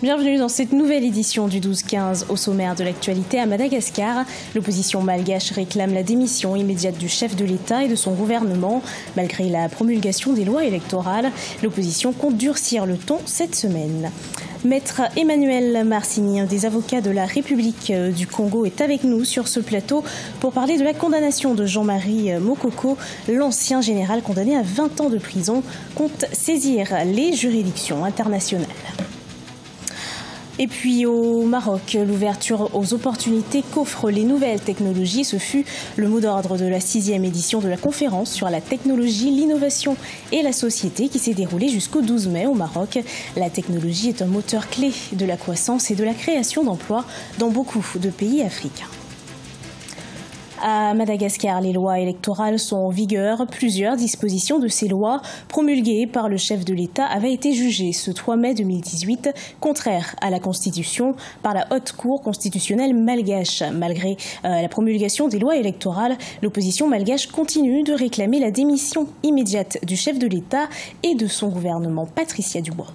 Bienvenue dans cette nouvelle édition du 12-15. Au sommaire de l'actualité à Madagascar, l'opposition malgache réclame la démission immédiate du chef de l'État et de son gouvernement. Malgré la promulgation des lois électorales, l'opposition compte durcir le ton cette semaine. Maître Emmanuel Marcini, un des avocats de la République du Congo, est avec nous sur ce plateau pour parler de la condamnation de Jean-Marie Mokoko. L'ancien général condamné à 20 ans de prison compte saisir les juridictions internationales. Et puis au Maroc, l'ouverture aux opportunités qu'offrent les nouvelles technologies, ce fut le mot d'ordre de la 6e édition de la conférence sur la technologie, l'innovation et la société qui s'est déroulée jusqu'au 12 mai au Maroc. La technologie est un moteur clé de la croissance et de la création d'emplois dans beaucoup de pays africains. À Madagascar, les lois électorales sont en vigueur. Plusieurs dispositions de ces lois promulguées par le chef de l'État avaient été jugées ce 3 mai 2018 contraires à la Constitution par la Haute Cour constitutionnelle malgache. Malgré la promulgation des lois électorales, l'opposition malgache continue de réclamer la démission immédiate du chef de l'État et de son gouvernement. Patricia Dubois.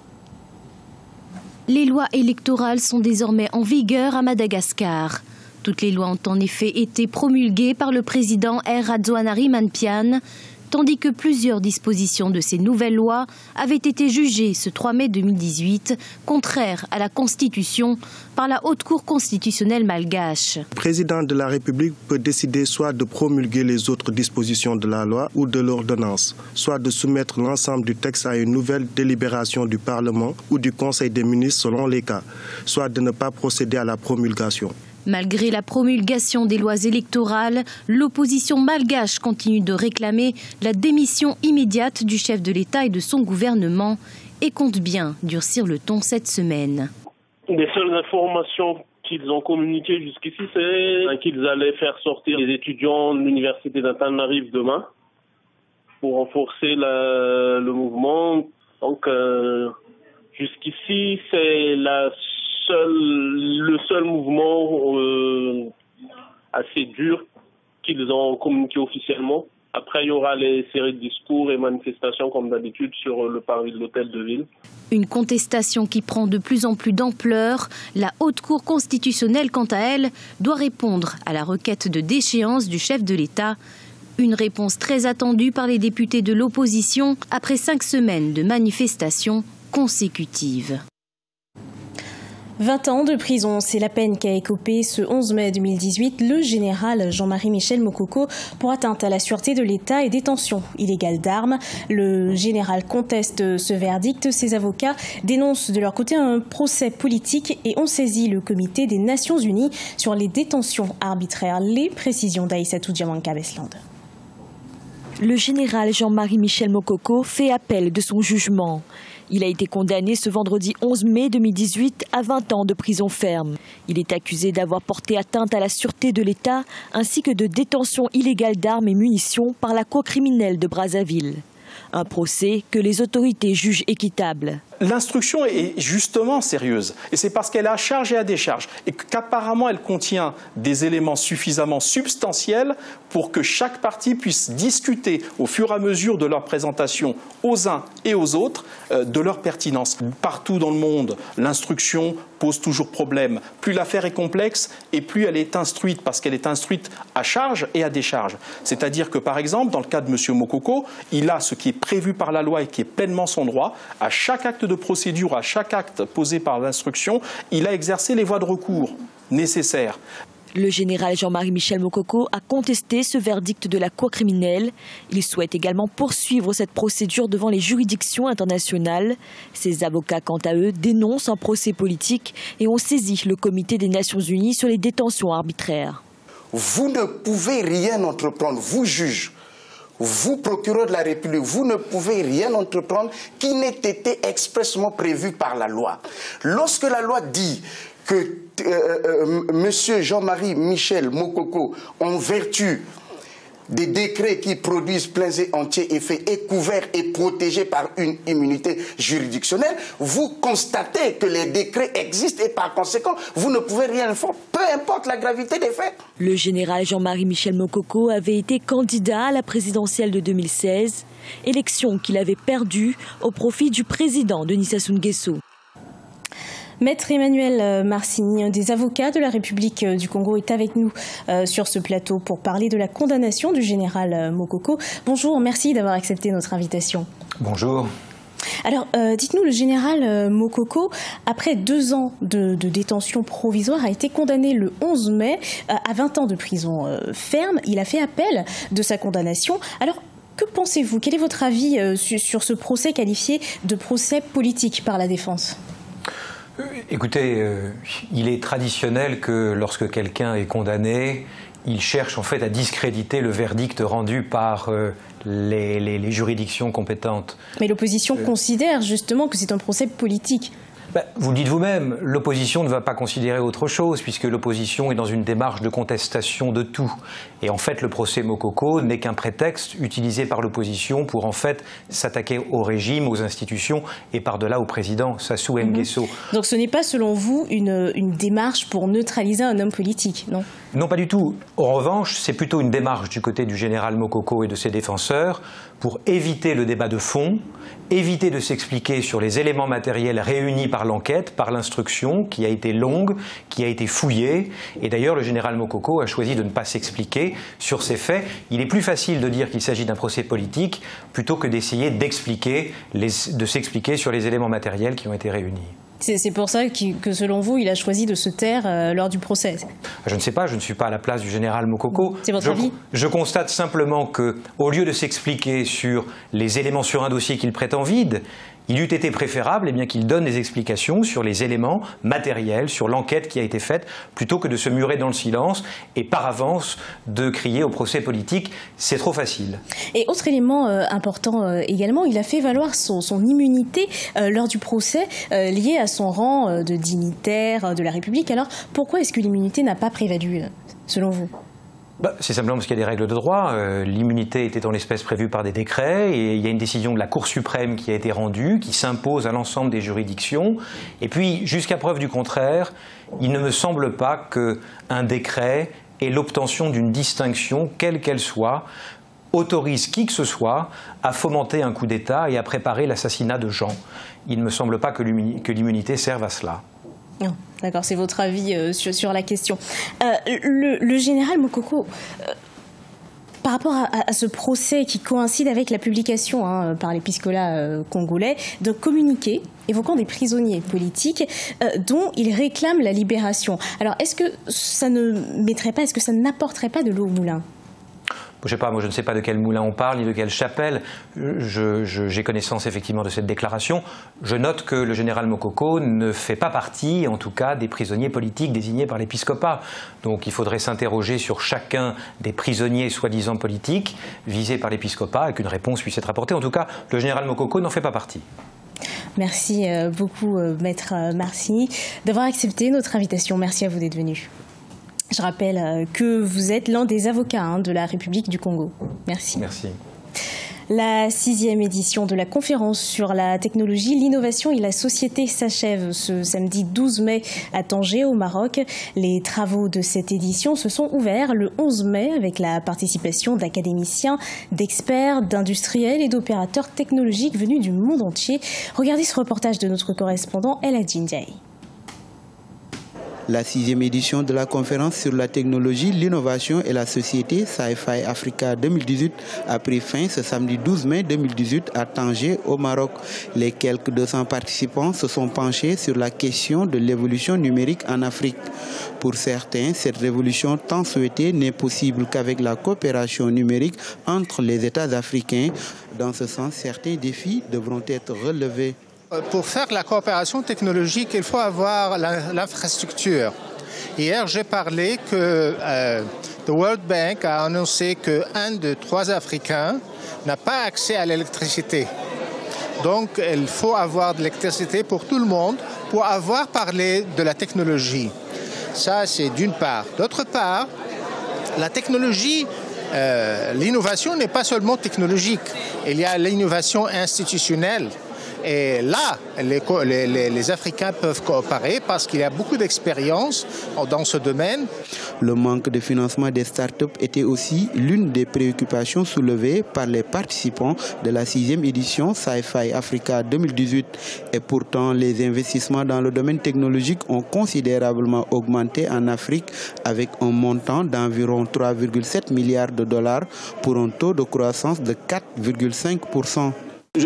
Les lois électorales sont désormais en vigueur à Madagascar. Toutes les lois ont en effet été promulguées par le président R. Radzoanary-Manpiane, tandis que plusieurs dispositions de ces nouvelles lois avaient été jugées ce 3 mai 2018 contraires à la Constitution par la Haute Cour constitutionnelle malgache. Le président de la République peut décider soit de promulguer les autres dispositions de la loi ou de l'ordonnance, soit de soumettre l'ensemble du texte à une nouvelle délibération du Parlement ou du Conseil des ministres selon les cas, soit de ne pas procéder à la promulgation. Malgré la promulgation des lois électorales, l'opposition malgache continue de réclamer la démission immédiate du chef de l'État et de son gouvernement et compte bien durcir le ton cette semaine. Les seules informations qu'ils ont communiquées jusqu'ici, c'est qu'ils allaient faire sortir les étudiants de l'université d'Antananarivo demain pour renforcer le mouvement. Donc jusqu'ici, c'est le seul mouvement assez dur qu'ils ont communiqué officiellement. Après, il y aura les séries de discours et manifestations comme d'habitude sur le parvis de l'hôtel de ville. Une contestation qui prend de plus en plus d'ampleur. La Haute Cour constitutionnelle, quant à elle, doit répondre à la requête de déchéance du chef de l'État. Une réponse très attendue par les députés de l'opposition après 5 semaines de manifestations consécutives. 20 ans de prison, c'est la peine qu'a écopé ce 11 mai 2018 le général Jean-Marie Michel Mokoko pour atteinte à la sûreté de l'État et détention illégale d'armes. Le général conteste ce verdict. Ses avocats dénoncent de leur côté un procès politique et ont saisi le comité des Nations Unies sur les détentions arbitraires. Les précisions d'Aïssatou Diamanka-Besland. Le général Jean-Marie Michel Mokoko fait appel de son jugement. Il a été condamné ce vendredi 11 mai 2018 à 20 ans de prison ferme. Il est accusé d'avoir porté atteinte à la sûreté de l'État ainsi que de détention illégale d'armes et munitions par la Cour criminelle de Brazzaville. Un procès que les autorités jugent équitable. L'instruction est justement sérieuse et c'est parce qu'elle est à charge et à décharge et qu'apparemment elle contient des éléments suffisamment substantiels pour que chaque partie puisse discuter au fur et à mesure de leur présentation aux uns et aux autres de leur pertinence. Partout dans le monde, l'instruction pose toujours problème. Plus l'affaire est complexe et plus elle est instruite parce qu'elle est instruite à charge et à décharge. C'est-à-dire que par exemple, dans le cas de M. Mokoko, il a ce qui est prévu par la loi et qui est pleinement son droit. À chaque acte de procédure, à chaque acte posé par l'instruction, il a exercé les voies de recours nécessaires. Le général Jean-Marie Michel Mokoko a contesté ce verdict de la Cour criminelle. Il souhaite également poursuivre cette procédure devant les juridictions internationales. Ses avocats, quant à eux, dénoncent un procès politique et ont saisi le comité des Nations Unies sur les détentions arbitraires. Vous ne pouvez rien entreprendre, vous juges. Vous, procureur de la République, vous ne pouvez rien entreprendre qui n'ait été expressément prévu par la loi. Lorsque la loi dit que M. Jean-Marie Michel Mokoko, en vertu des décrets qui produisent pleins et entiers effets, est couvert et protégé par une immunité juridictionnelle, vous constatez que les décrets existent et par conséquent, vous ne pouvez rien faire, peu importe la gravité des faits. Le général Jean-Marie Michel Mokoko avait été candidat à la présidentielle de 2016, élection qu'il avait perdue au profit du président Denis Sassou Nguesso. Maître Emmanuel Marcini, un des avocats de la République du Congo, est avec nous sur ce plateau pour parler de la condamnation du général Mokoko. Bonjour, merci d'avoir accepté notre invitation. Bonjour. Alors, dites-nous, le général Mokoko, après 2 ans de détention provisoire, a été condamné le 11 mai à 20 ans de prison ferme. Il a fait appel de sa condamnation. Alors, que pensez-vous? Quel est votre avis sur ce procès qualifié de procès politique par la défense? Écoutez, il est traditionnel que lorsque quelqu'un est condamné, il cherche en fait à discréditer le verdict rendu par les juridictions compétentes. Mais l'opposition considère justement que c'est un procès politique. Vous le dites vous-même, l'opposition ne va pas considérer autre chose puisque l'opposition est dans une démarche de contestation de tout. Et en fait, le procès Mokoko n'est qu'un prétexte utilisé par l'opposition pour en fait s'attaquer au régime, aux institutions et par-delà au président Sassou Nguesso. Donc ce n'est pas selon vous une démarche pour neutraliser un homme politique, non? Non, pas du tout. En revanche, c'est plutôt une démarche du côté du général Mokoko et de ses défenseurs pour éviter le débat de fond, éviter de s'expliquer sur les éléments matériels réunis par l'enquête, par l'instruction, qui a été longue, qui a été fouillée. Et d'ailleurs, le général Mokoko a choisi de ne pas s'expliquer sur ces faits. Il est plus facile de dire qu'il s'agit d'un procès politique plutôt que d'essayer de s'expliquer sur les éléments matériels qui ont été réunis. C'est pour ça que, selon vous, il a choisi de se taire lors du procès? Je ne sais pas, je ne suis pas à la place du général Mokoko. C'est votre avis? Je constate simplement qu'au lieu de s'expliquer sur les éléments sur un dossier qu'il prétend vide, il eût été préférable qu'il donne des explications sur les éléments matériels, sur l'enquête qui a été faite, plutôt que de se murer dans le silence et par avance de crier au procès politique. C'est trop facile. Et autre élément important également, il a fait valoir son immunité lors du procès lié à son rang de dignitaire de la République. Alors pourquoi est-ce que l'immunité n'a pas prévalu, selon vous? C'est simplement parce qu'il y a des règles de droit. L'immunité était en l'espèce prévue par des décrets et il y a une décision de la Cour suprême qui a été rendue, qui s'impose à l'ensemble des juridictions. Et puis, jusqu'à preuve du contraire, il ne me semble pas qu'un décret et l'obtention d'une distinction, quelle qu'elle soit, autorise qui que ce soit à fomenter un coup d'État et à préparer l'assassinat de gens. Il ne me semble pas que l'immunité serve à cela. Non, d'accord, c'est votre avis sur la question. Le général Mokoko, par rapport à ce procès qui coïncide avec la publication par les piscolas congolais d'un communiqué évoquant des prisonniers politiques dont il réclame la libération. Alors, est-ce que ça n'apporterait pas de l'eau au moulin? Je ne sais pas de quel moulin on parle, ni de quelle chapelle. J'ai connaissance effectivement de cette déclaration. Je note que le général Mokoko ne fait pas partie, en tout cas, des prisonniers politiques désignés par l'épiscopat. Donc il faudrait s'interroger sur chacun des prisonniers soi-disant politiques visés par l'épiscopat et qu'une réponse puisse être apportée. En tout cas, le général Mokoko n'en fait pas partie. Merci beaucoup, Maître Marcini, d'avoir accepté notre invitation. Merci à vous d'être venu. Je rappelle que vous êtes l'un des avocats de la République du Congo. Merci. Merci. La 6e édition de la conférence sur la technologie, l'innovation et la société s'achève ce samedi 12 mai à Tanger, au Maroc. Les travaux de cette édition se sont ouverts le 11 mai avec la participation d'académiciens, d'experts, d'industriels et d'opérateurs technologiques venus du monde entier. Regardez ce reportage de notre correspondant El Hadji Ndiaye. La 6e édition de la conférence sur la technologie, l'innovation et la société, Sci-Fi Africa 2018, a pris fin ce samedi 12 mai 2018 à Tanger, au Maroc. Les quelques 200 participants se sont penchés sur la question de l'évolution numérique en Afrique. Pour certains, cette révolution tant souhaitée n'est possible qu'avec la coopération numérique entre les États africains. Dans ce sens, certains défis devront être relevés. Pour faire la coopération technologique, il faut avoir l'infrastructure. Hier, j'ai parlé que the World Bank a annoncé qu'un de 3 Africains n'a pas accès à l'électricité. Donc, il faut avoir de l'électricité pour tout le monde pour avoir parlé de la technologie. Ça, c'est d'une part. D'autre part, la technologie, l'innovation n'est pas seulement technologique. Il y a l'innovation institutionnelle. Et là, les Africains peuvent coopérer parce qu'il y a beaucoup d'expérience dans ce domaine. Le manque de financement des startups était aussi l'une des préoccupations soulevées par les participants de la 6e édition Sci-Fi Africa 2018. Et pourtant, les investissements dans le domaine technologique ont considérablement augmenté en Afrique avec un montant d'environ 3,7 milliards de dollars pour un taux de croissance de 4,5%.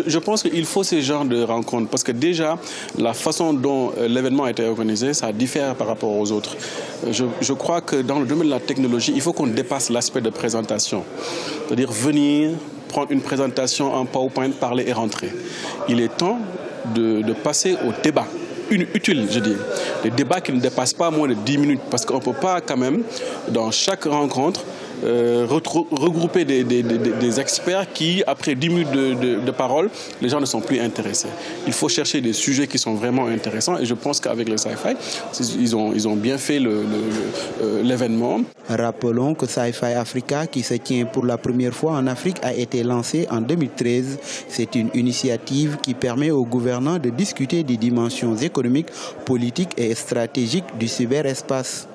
Je pense qu'il faut ce genre de rencontres parce que déjà, la façon dont l'événement a été organisé, ça diffère par rapport aux autres. Je crois que dans le domaine de la technologie, il faut qu'on dépasse l'aspect de présentation. C'est-à-dire venir, prendre une présentation en PowerPoint, parler et rentrer. Il est temps de passer au débat. Utile, je dis. Des débats qui ne dépassent pas moins de 10 minutes parce qu'on ne peut pas quand même, dans chaque rencontre, regrouper des experts qui, après 10 minutes de parole, les gens ne sont plus intéressés. Il faut chercher des sujets qui sont vraiment intéressants et je pense qu'avec le Sci-Fi, ils ont bien fait l'événement. Rappelons que Sci-Fi Africa, qui se tient pour la première fois en Afrique, a été lancé en 2013. C'est une initiative qui permet aux gouvernants de discuter des dimensions économiques, politiques et stratégiques du cyberespace.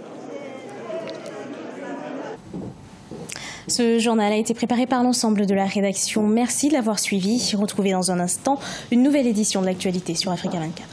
Ce journal a été préparé par l'ensemble de la rédaction. Merci de l'avoir suivi. Retrouvez dans un instant une nouvelle édition de l'actualité sur Africa 24.